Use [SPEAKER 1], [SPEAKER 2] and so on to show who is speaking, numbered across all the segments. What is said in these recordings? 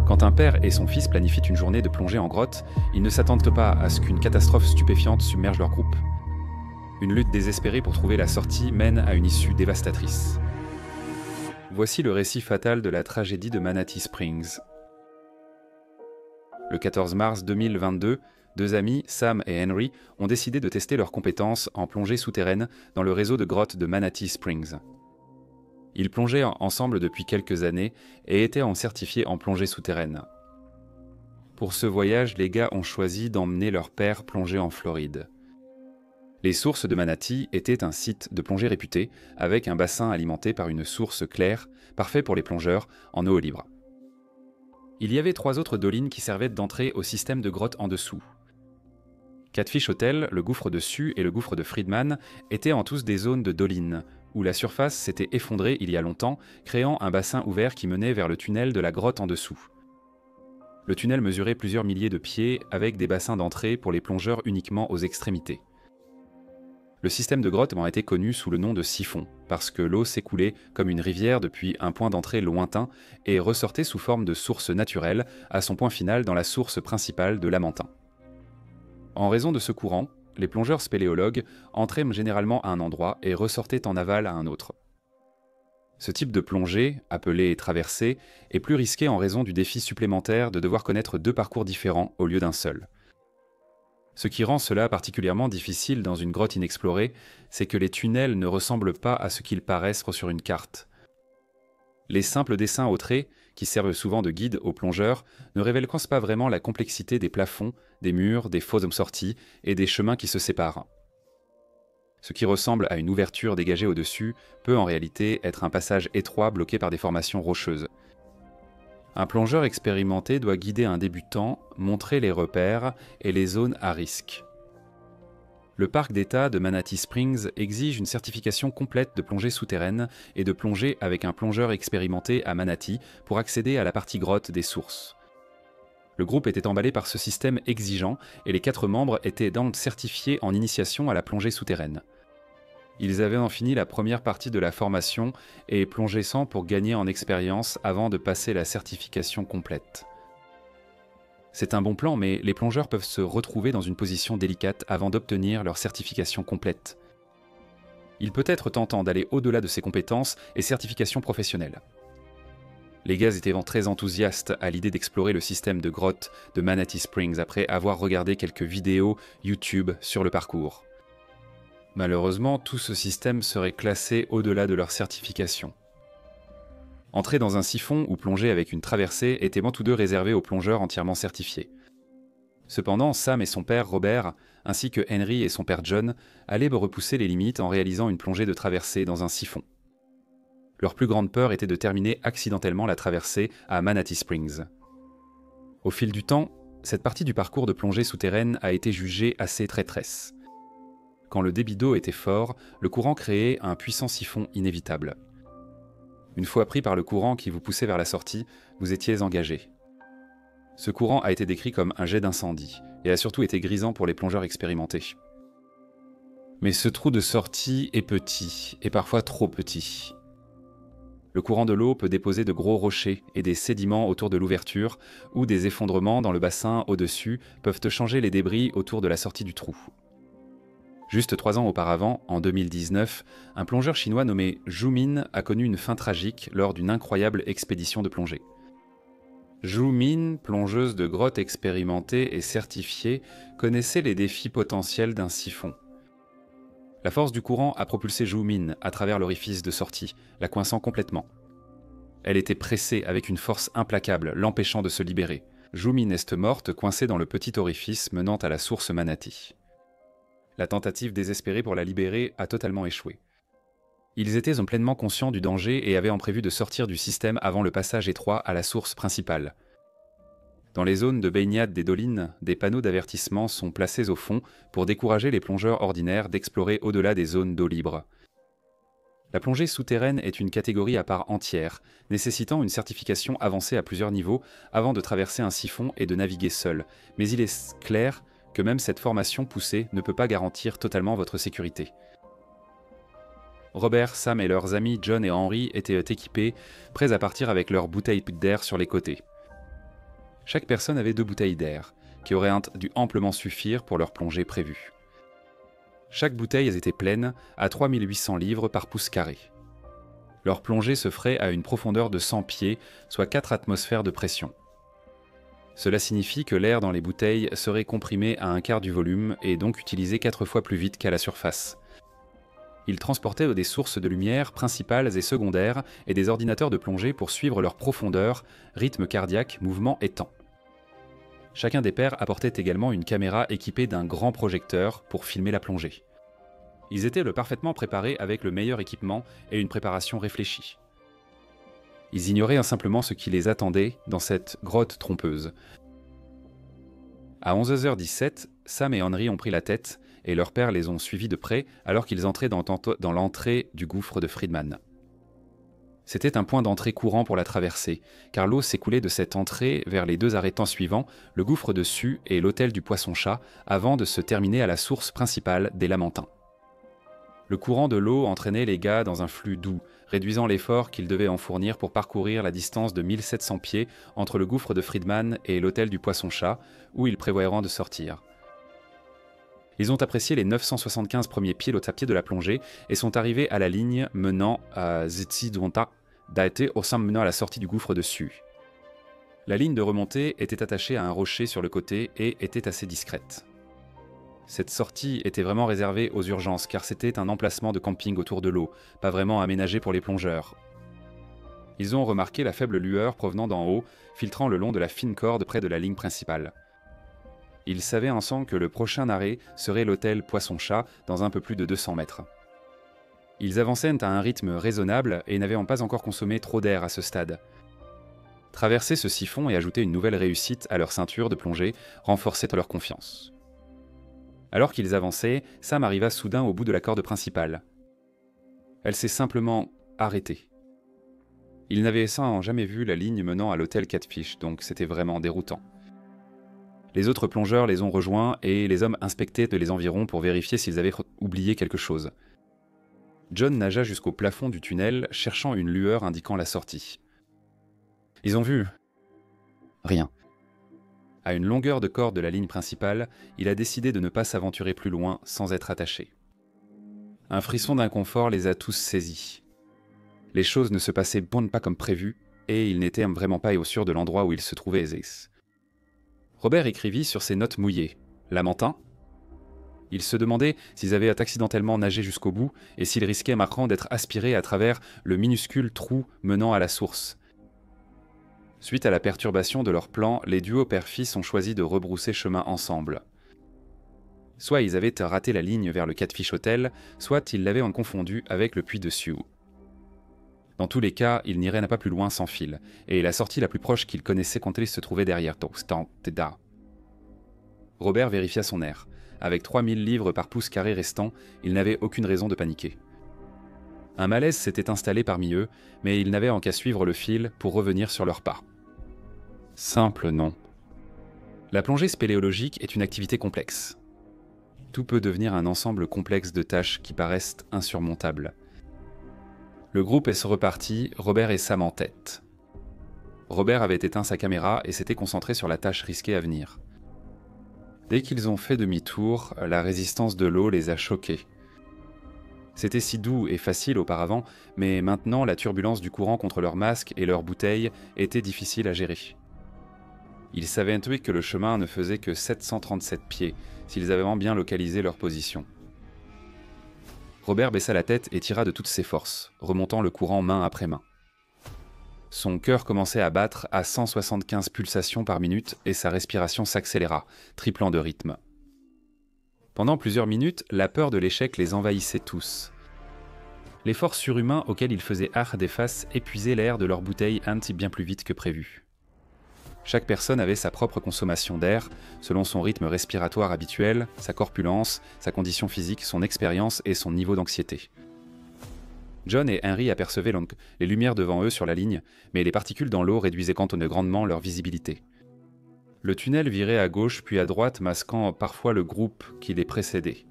[SPEAKER 1] Quand un père et son fils planifient une journée de plongée en grotte, ils ne s'attendent pas à ce qu'une catastrophe stupéfiante submerge leur groupe. Une lutte désespérée pour trouver la sortie mène à une issue dévastatrice. Voici le récit fatal de la tragédie de Manatee Springs. Le 14 mars 2022, deux amis, Sam et Henry, ont décidé de tester leurs compétences en plongée souterraine dans le réseau de grottes de Manatee Springs. Ils plongeaient ensemble depuis quelques années et étaient certifiés en plongée souterraine. Pour ce voyage, les gars ont choisi d'emmener leur père plonger en Floride. Les sources de Manatee étaient un site de plongée réputé, avec un bassin alimenté par une source claire, parfait pour les plongeurs, en eau libre. Il y avait 3 autres dolines qui servaient d'entrée au système de grottes en dessous. Catfish Hotel, le gouffre de Sioux et le gouffre de Friedman étaient en tous des zones de dolines, où la surface s'était effondrée il y a longtemps, créant un bassin ouvert qui menait vers le tunnel de la grotte en dessous. Le tunnel mesurait plusieurs milliers de pieds, avec des bassins d'entrée pour les plongeurs uniquement aux extrémités. Le système de grotte a été connu sous le nom de siphon, parce que l'eau s'écoulait comme une rivière depuis un point d'entrée lointain et ressortait sous forme de source naturelle à son point final dans la source principale de Lamentin. En raison de ce courant, les plongeurs spéléologues entraient généralement à un endroit et ressortaient en aval à un autre. Ce type de plongée, appelée traversée, est plus risqué en raison du défi supplémentaire de devoir connaître 2 parcours différents au lieu d'un seul. Ce qui rend cela particulièrement difficile dans une grotte inexplorée, c'est que les tunnels ne ressemblent pas à ce qu'ils paraissent sur une carte. Les simples dessins au trait, qui servent souvent de guide aux plongeurs, ne révèlent pas vraiment la complexité des plafonds, des murs, des fosses sorties et des chemins qui se séparent. Ce qui ressemble à une ouverture dégagée au-dessus peut en réalité être un passage étroit bloqué par des formations rocheuses. Un plongeur expérimenté doit guider un débutant, montrer les repères et les zones à risque. Le parc d'État de Manatee Springs exige une certification complète de plongée souterraine et de plongée avec un plongeur expérimenté à Manatee pour accéder à la partie grotte des sources. Le groupe était emballé par ce système exigeant et les 4 membres étaient donc certifiés en initiation à la plongée souterraine. Ils avaient fini la première partie de la formation et plongé sans pour gagner en expérience avant de passer la certification complète. C'est un bon plan, mais les plongeurs peuvent se retrouver dans une position délicate avant d'obtenir leur certification complète. Il peut être tentant d'aller au-delà de ses compétences et certifications professionnelles. Les gars étaient très enthousiastes à l'idée d'explorer le système de grottes de Manatee Springs après avoir regardé quelques vidéos YouTube sur le parcours. Malheureusement, tout ce système serait classé au-delà de leur certification. Entrer dans un siphon ou plonger avec une traversée étaient tous deux réservés aux plongeurs entièrement certifiés. Cependant, Sam et son père Robert, ainsi que Henry et son père John, allaient repousser les limites en réalisant une plongée de traversée dans un siphon. Leur plus grande peur était de terminer accidentellement la traversée à Manatee Springs. Au fil du temps, cette partie du parcours de plongée souterraine a été jugée assez traîtresse. Quand le débit d'eau était fort, le courant créait un puissant siphon inévitable. Une fois pris par le courant qui vous poussait vers la sortie, vous étiez engagé. Ce courant a été décrit comme un jet d'incendie, et a surtout été grisant pour les plongeurs expérimentés. Mais ce trou de sortie est petit, et parfois trop petit. Le courant de l'eau peut déposer de gros rochers et des sédiments autour de l'ouverture, ou des effondrements dans le bassin au-dessus peuvent changer les débris autour de la sortie du trou. Juste 3 ans auparavant, en 2019, un plongeur chinois nommé Zhu Min a connu une fin tragique lors d'une incroyable expédition de plongée. Zhu Min, plongeuse de grotte expérimentée et certifiée, connaissait les défis potentiels d'un siphon. La force du courant a propulsé Zhu Min à travers l'orifice de sortie, la coinçant complètement. Elle était pressée avec une force implacable, l'empêchant de se libérer. Zhu Min est morte, coincée dans le petit orifice menant à la source Manatee. La tentative désespérée pour la libérer a totalement échoué. Ils étaient pleinement conscients du danger et avaient prévu de sortir du système avant le passage étroit à la source principale. Dans les zones de baignade des dolines, des panneaux d'avertissement sont placés au fond pour décourager les plongeurs ordinaires d'explorer au-delà des zones d'eau libre. La plongée souterraine est une catégorie à part entière, nécessitant une certification avancée à plusieurs niveaux avant de traverser un siphon et de naviguer seul, mais il est clair que même cette formation poussée ne peut pas garantir totalement votre sécurité. Robert, Sam et leurs amis John et Henry étaient équipés, prêts à partir avec leurs bouteilles d'air sur les côtés. Chaque personne avait 2 bouteilles d'air, qui auraient dû amplement suffire pour leur plongée prévue. Chaque bouteille était pleine à 3800 livres par pouce carré. Leur plongée se ferait à une profondeur de 100 pieds, soit 4 atmosphères de pression. Cela signifie que l'air dans les bouteilles serait comprimé à un quart du volume et donc utilisé 4 fois plus vite qu'à la surface. Ils transportaient des sources de lumière principales et secondaires et des ordinateurs de plongée pour suivre leur profondeur, rythme cardiaque, mouvement et temps. Chacun des pairs apportait également une caméra équipée d'un grand projecteur pour filmer la plongée. Ils étaient parfaitement préparés avec le meilleur équipement et une préparation réfléchie. Ils ignoraient simplement ce qui les attendait dans cette grotte trompeuse. À 11h17, Sam et Henry ont pris la tête et leurs pères les ont suivis de près alors qu'ils entraient dans l'entrée du gouffre de Friedman. C'était un point d'entrée courant pour la traversée, car l'eau s'écoulait de cette entrée vers les 2 arrêtants suivants, le gouffre de Sioux et l'hôtel du Poisson-Chat, avant de se terminer à la source principale des Lamentins. Le courant de l'eau entraînait les gars dans un flux doux, réduisant l'effort qu'ils devaient en fournir pour parcourir la distance de 1700 pieds entre le gouffre de Friedman et l'hôtel du Poisson-Chat, où ils prévoyaient de sortir. Ils ont apprécié les 975 premiers pieds de la plongée et sont arrivés à la ligne menant à Zitsidwanta, datée au sein menant à la sortie du gouffre de Sioux. La ligne de remontée était attachée à un rocher sur le côté et était assez discrète. Cette sortie était vraiment réservée aux urgences car c'était un emplacement de camping autour de l'eau, pas vraiment aménagé pour les plongeurs. Ils ont remarqué la faible lueur provenant d'en haut, filtrant le long de la fine corde près de la ligne principale. Ils savaient ensemble que le prochain arrêt serait l'hôtel Poisson-Chat dans un peu plus de 200 mètres. Ils avançaient à un rythme raisonnable et n'avaient pas encore consommé trop d'air à ce stade. Traverser ce siphon et ajouter une nouvelle réussite à leur ceinture de plongée renforçait leur confiance. Alors qu'ils avançaient, Sam arriva soudain au bout de la corde principale. Elle s'est simplement arrêtée. Ils n'avaient jamais vu la ligne menant à l'hôtel Catfish, donc c'était vraiment déroutant. Les autres plongeurs les ont rejoints et les hommes inspectaient les environs pour vérifier s'ils avaient oublié quelque chose. John nagea jusqu'au plafond du tunnel, cherchant une lueur indiquant la sortie. Ils ont vu rien. À une longueur de corde de la ligne principale, il a décidé de ne pas s'aventurer plus loin sans être attaché. Un frisson d'inconfort les a tous saisis. Les choses ne se passaient pas comme prévu, et ils n'étaient vraiment pas sûrs de l'endroit où ils se trouvaient. Robert écrivit sur ses notes mouillées « Lamentin ?» Il se demandait s'ils avaient accidentellement nagé jusqu'au bout et s'ils risquaient maintenant d'être aspirés à travers le minuscule trou menant à la source. Suite à la perturbation de leur plan, les duos père-fils ont choisi de rebrousser chemin ensemble. Soit ils avaient raté la ligne vers le Catfish Hotel, soit ils l'avaient confondu avec le puits de Sioux. Dans tous les cas, ils n'iraient pas plus loin sans fil, et la sortie la plus proche qu'ils connaissaient se trouvait derrière Teda. Robert vérifia son air. Avec 3000 livres par pouce carré restant, il n'avait aucune raison de paniquer. Un malaise s'était installé parmi eux, mais ils n'avaient qu'à suivre le fil pour revenir sur leurs pas. Simple non. La plongée spéléologique est une activité complexe. Tout peut devenir un ensemble complexe de tâches qui paraissent insurmontables. Le groupe est reparti, Robert et Sam en tête. Robert avait éteint sa caméra et s'était concentré sur la tâche risquée à venir. Dès qu'ils ont fait demi-tour, la résistance de l'eau les a choqués. C'était si doux et facile auparavant, mais maintenant la turbulence du courant contre leurs masques et leurs bouteilles était difficile à gérer. Ils savaient intuiter que le chemin ne faisait que 737 pieds, s'ils avaient bien localisé leur position. Robert baissa la tête et tira de toutes ses forces, remontant le courant main après main. Son cœur commençait à battre à 175 pulsations par minute et sa respiration s'accéléra, triplant de rythme. Pendant plusieurs minutes, la peur de l'échec les envahissait tous. L'effort surhumain auquel ils faisaient des faces épuisait l'air de leur bouteille bien plus vite que prévu. Chaque personne avait sa propre consommation d'air, selon son rythme respiratoire habituel, sa corpulence, sa condition physique, son expérience et son niveau d'anxiété. John et Henry apercevaient les lumières devant eux sur la ligne, mais les particules dans l'eau réduisaient grandement leur visibilité. Le tunnel virait à gauche puis à droite, masquant parfois le groupe qui les précédait.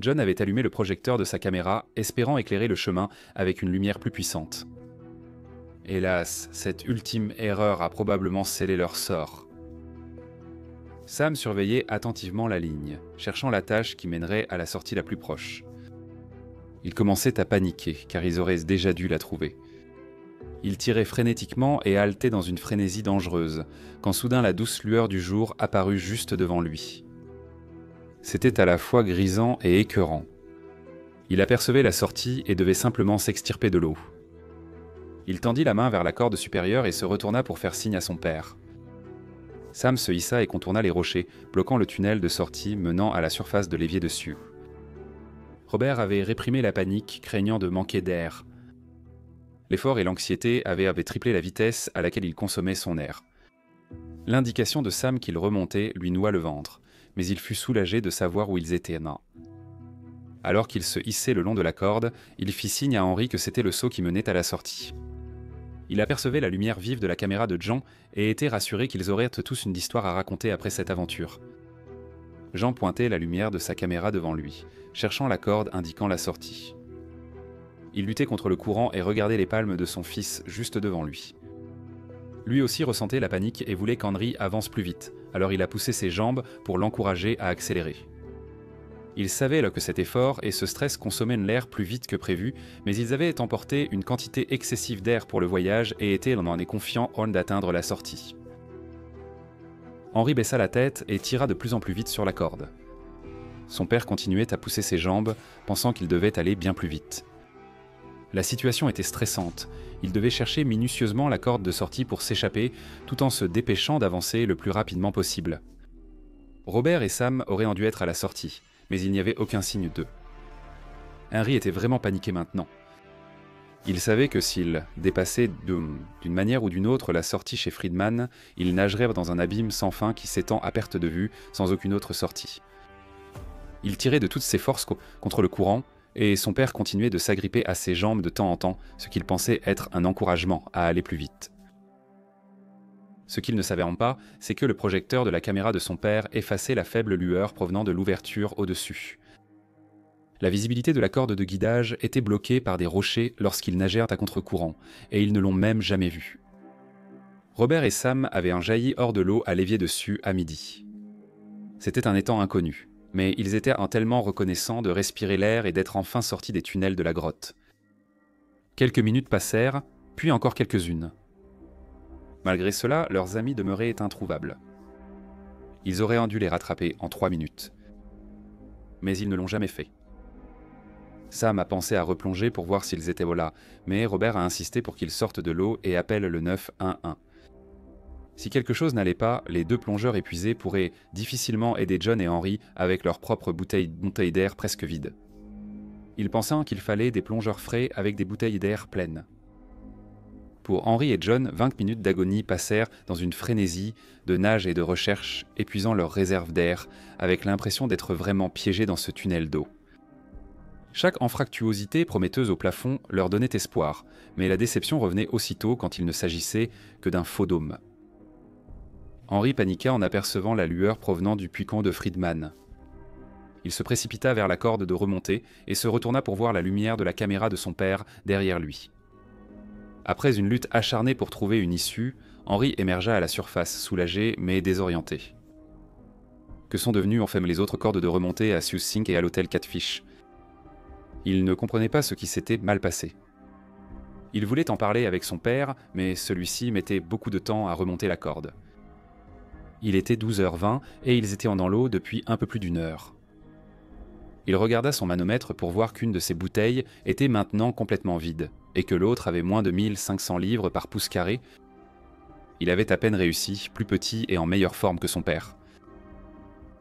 [SPEAKER 1] John avait allumé le projecteur de sa caméra, espérant éclairer le chemin avec une lumière plus puissante. Hélas, cette ultime erreur a probablement scellé leur sort. Sam surveillait attentivement la ligne, cherchant la tâche qui mènerait à la sortie la plus proche. Ils commençaient à paniquer, car ils auraient déjà dû la trouver. Ils tiraient frénétiquement et haletaient dans une frénésie dangereuse, quand soudain la douce lueur du jour apparut juste devant lui. C'était à la fois grisant et écœurant. Il apercevait la sortie et devait simplement s'extirper de l'eau. Il tendit la main vers la corde supérieure et se retourna pour faire signe à son père. Sam se hissa et contourna les rochers, bloquant le tunnel de sortie menant à la surface de l'évier dessus. Robert avait réprimé la panique, craignant de manquer d'air. L'effort et l'anxiété avaient triplé la vitesse à laquelle il consommait son air. L'indication de Sam qu'il remontait lui noua le ventre, mais il fut soulagé de savoir où ils étaient. Alors qu'il se hissait le long de la corde, il fit signe à Henry que c'était le seau qui menait à la sortie. Il apercevait la lumière vive de la caméra de Jean et était rassuré qu'ils auraient tous une histoire à raconter après cette aventure. Jean pointait la lumière de sa caméra devant lui, cherchant la corde indiquant la sortie. Il luttait contre le courant et regardait les palmes de son fils juste devant lui. Lui aussi ressentait la panique et voulait qu'Henry avance plus vite, alors il a poussé ses jambes pour l'encourager à accélérer. Il savait que cet effort et ce stress consommaient l'air plus vite que prévu, mais ils avaient emporté une quantité excessive d'air pour le voyage et étaient dans un confiant d'atteindre la sortie. Henry baissa la tête et tira de plus en plus vite sur la corde. Son père continuait à pousser ses jambes, pensant qu'il devait aller bien plus vite. La situation était stressante. Il devait chercher minutieusement la corde de sortie pour s'échapper, tout en se dépêchant d'avancer le plus rapidement possible. Robert et Sam auraient dû être à la sortie, mais il n'y avait aucun signe d'eux. Henry était vraiment paniqué maintenant. Il savait que s'il dépassait d'une manière ou d'une autre la sortie chez Friedman, il nagerait dans un abîme sans fin qui s'étend à perte de vue, sans aucune autre sortie. Il tirait de toutes ses forces contre le courant, et son père continuait de s'agripper à ses jambes de temps en temps, ce qu'il pensait être un encouragement à aller plus vite. Ce qu'il ne savait pas, c'est que le projecteur de la caméra de son père effaçait la faible lueur provenant de l'ouverture au-dessus. La visibilité de la corde de guidage était bloquée par des rochers lorsqu'ils nagèrent à contre-courant, et ils ne l'ont même jamais vue. Robert et Sam avaient jailli hors de l'eau à l'évier dessus à midi. C'était un étang inconnu, mais ils étaient tellement reconnaissants de respirer l'air et d'être enfin sortis des tunnels de la grotte. Quelques minutes passèrent, puis encore quelques-unes. Malgré cela, leurs amis demeuraient introuvables. Ils auraient dû les rattraper en 3 minutes. Mais ils ne l'ont jamais fait. Sam a pensé à replonger pour voir s'ils étaient là, mais Robert a insisté pour qu'ils sortent de l'eau et appellent le 911. Si quelque chose n'allait pas, les 2 plongeurs épuisés pourraient difficilement aider John et Henry avec leurs propres bouteilles d'air presque vides. Ils pensaient qu'il fallait des plongeurs frais avec des bouteilles d'air pleines. Pour Henry et John, 20 minutes d'agonie passèrent dans une frénésie de nage et de recherche, épuisant leurs réserves d'air, avec l'impression d'être vraiment piégés dans ce tunnel d'eau. Chaque anfractuosité prometteuse au plafond leur donnait espoir, mais la déception revenait aussitôt quand il ne s'agissait que d'un faux dôme. Henry paniqua en apercevant la lueur provenant du puits de Friedman. Il se précipita vers la corde de remontée et se retourna pour voir la lumière de la caméra de son père derrière lui. Après une lutte acharnée pour trouver une issue, Henry émergea à la surface, soulagé mais désorienté. Que sont devenus les autres cordes de remontée à Sioux Sink et à l'hôtel Catfish? Il ne comprenait pas ce qui s'était mal passé. Il voulait en parler avec son père, mais celui-ci mettait beaucoup de temps à remonter la corde. Il était 12h20 et ils étaient dans l'eau depuis un peu plus d'1 heure. Il regarda son manomètre pour voir qu'une de ses bouteilles était maintenant complètement vide, et que l'autre avait moins de 1500 livres par pouce carré. Il avait à peine réussi, plus petit et en meilleure forme que son père.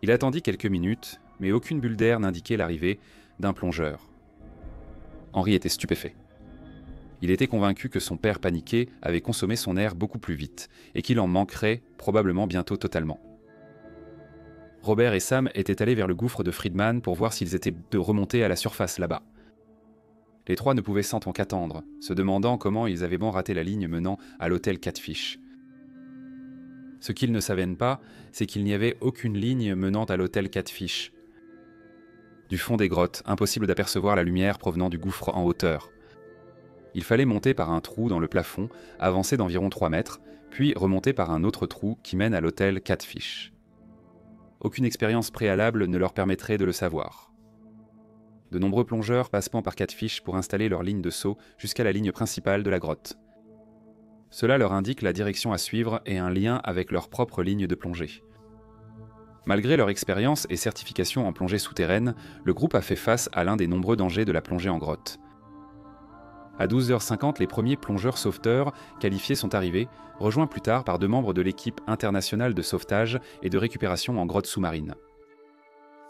[SPEAKER 1] Il attendit quelques minutes, mais aucune bulle d'air n'indiquait l'arrivée d'un plongeur. Henry était stupéfait. Il était convaincu que son père paniqué avait consommé son air beaucoup plus vite, et qu'il en manquerait probablement bientôt totalement. Robert et Sam étaient allés vers le gouffre de Friedman pour voir s'ils étaient de remonter à la surface là-bas. Les 3 ne pouvaient s'entendre qu'attendre, se demandant comment ils avaient raté la ligne menant à l'hôtel Catfish. Ce qu'ils ne savaient pas, c'est qu'il n'y avait aucune ligne menant à l'hôtel Catfish. Du fond des grottes, impossible d'apercevoir la lumière provenant du gouffre en hauteur. Il fallait monter par un trou dans le plafond, avancer d'environ 3 mètres, puis remonter par un autre trou qui mène à l'hôtel Catfish. Aucune expérience préalable ne leur permettrait de le savoir. De nombreux plongeurs passeront par Catfish pour installer leur ligne de saut jusqu'à la ligne principale de la grotte. Cela leur indique la direction à suivre et un lien avec leur propre ligne de plongée. Malgré leur expérience et certification en plongée souterraine, le groupe a fait face à l'un des nombreux dangers de la plongée en grotte. À 12h50, les premiers plongeurs sauveteurs qualifiés sont arrivés, rejoints plus tard par 2 membres de l'équipe internationale de sauvetage et de récupération en grotte sous-marine.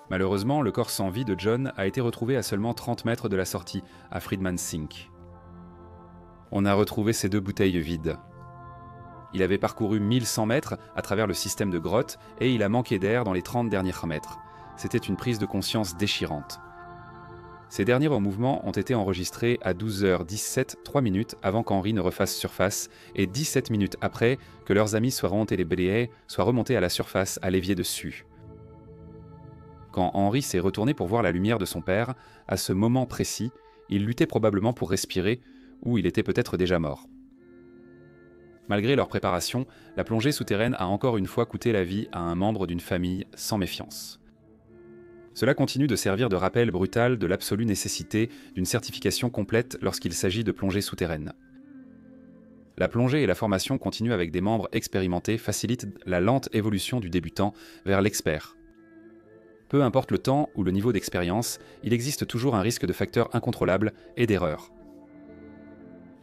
[SPEAKER 1] Malheureusement, le corps sans vie de John a été retrouvé à seulement 30 mètres de la sortie, à Freedman Sink. On a retrouvé ces 2 bouteilles vides. Il avait parcouru 1100 mètres à travers le système de grotte et il a manqué d'air dans les 30 derniers mètres. C'était une prise de conscience déchirante. Ces derniers mouvements ont été enregistrés à 12h17, 3 minutes avant qu'Henry ne refasse surface et 17 minutes après que leurs amis Swaron et les Béliers soient remontés à la surface à l'évier dessus. Quand Henry s'est retourné pour voir la lumière de son père, à ce moment précis, il luttait probablement pour respirer ou il était peut-être déjà mort. Malgré leur préparation, la plongée souterraine a encore une fois coûté la vie à un membre d'une famille sans méfiance. Cela continue de servir de rappel brutal de l'absolue nécessité d'une certification complète lorsqu'il s'agit de plongée souterraine. La plongée et la formation continue avec des membres expérimentés facilitent la lente évolution du débutant vers l'expert. Peu importe le temps ou le niveau d'expérience, il existe toujours un risque de facteurs incontrôlables et d'erreurs.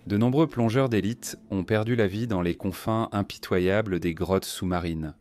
[SPEAKER 1] De nombreux plongeurs d'élite ont perdu la vie dans les confins impitoyables des grottes sous-marines.